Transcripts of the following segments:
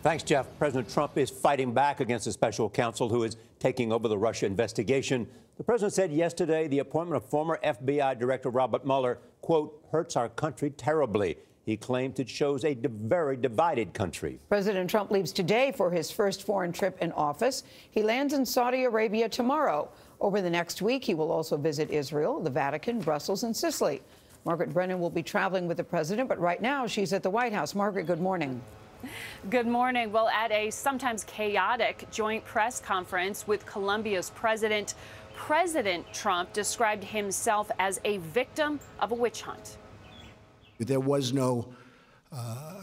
Thanks, Jeff. President Trump is fighting back against the special counsel who is taking over the Russia investigation. The president said yesterday the appointment of former FBI Director Robert Mueller, quote, hurts our country terribly. He claimed it shows a very divided country. President Trump leaves today for his first foreign trip in office. He lands in Saudi Arabia tomorrow. Over the next week, he will also visit Israel, the Vatican, Brussels, and Sicily. Margaret Brennan will be traveling with the president, but right now she's at the White House. Margaret, good morning. Good morning. Well, at a sometimes chaotic joint press conference with Colombia's president, President Trump described himself as a victim of a witch hunt. There was no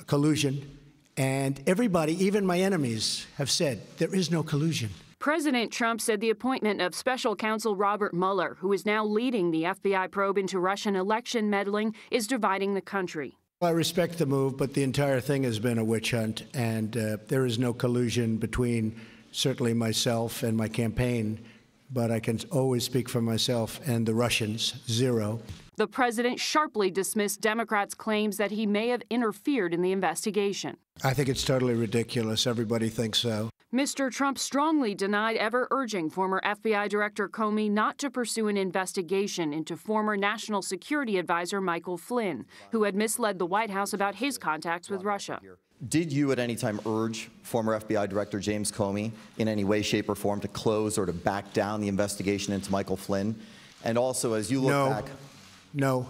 collusion, and everybody, even my enemies, have said there is no collusion. President Trump said the appointment of special counsel Robert Mueller, who is now leading the FBI probe into Russian election meddling, is dividing the country. I respect the move, but the entire thing has been a witch hunt, and there is no collusion between certainly myself and my campaign, but I can always speak for myself and the Russians, zero. The president sharply dismissed Democrats' claims that he may have interfered in the investigation. I think it's totally ridiculous. Everybody thinks so. Mr. Trump strongly denied ever urging former FBI Director Comey not to pursue an investigation into former National Security Advisor Michael Flynn, who had misled the White House about his contacts with Russia. Did you at any time urge former FBI Director James Comey in any way, shape, or form to close or to back down the investigation into Michael Flynn? And also, as you look back... No.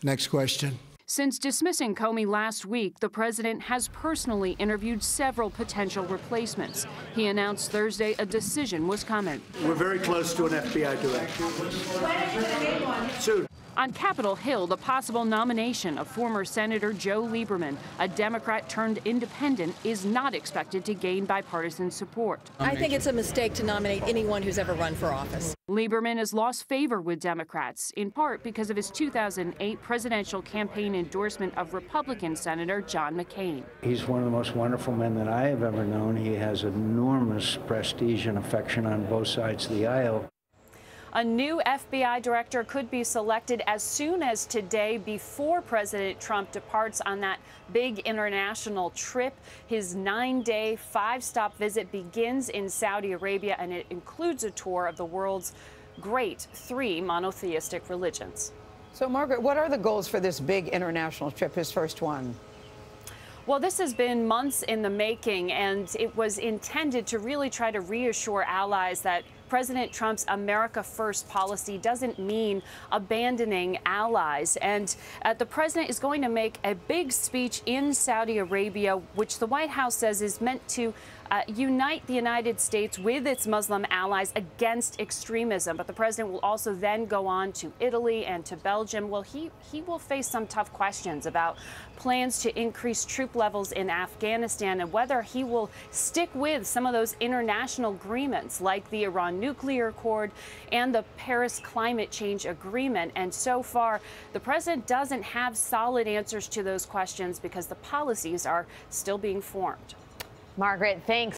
Next question. Since dismissing Comey last week, the president has personally interviewed several potential replacements. He announced Thursday a decision was coming. We're very close to an FBI director. When are you going to make one? Soon. On Capitol Hill, the possible nomination of former Senator Joe Lieberman, a Democrat turned independent, is not expected to gain bipartisan support. I think it's a mistake to nominate anyone who's ever run for office. Lieberman has lost favor with Democrats, in part because of his 2008 presidential campaign endorsement of Republican Senator John McCain. He's one of the most wonderful men that I have ever known. He has enormous prestige and affection on both sides of the aisle. A new FBI director could be selected as soon as today before President Trump departs on that big international trip. His 9-day, 5-stop visit begins in Saudi Arabia, and it includes a tour of the world's great 3 monotheistic religions. So, Margaret, what are the goals for this big international trip, his first one? Well, this has been months in the making, and it was intended to really try to reassure allies that President Trump's America First policy doesn't mean abandoning allies. And the president is going to make a big speech in Saudi Arabia, which the White House says is meant to unite the United States with its Muslim allies against extremism. But the president will also then go on to Italy and to Belgium. Well, he will face some tough questions about plans to increase troop levels in Afghanistan and whether he will stick with some of those international agreements like the Iran nuclear accord and the Paris climate change agreement. And so far, the president doesn't have solid answers to those questions because the policies are still being formed. Margaret, thanks.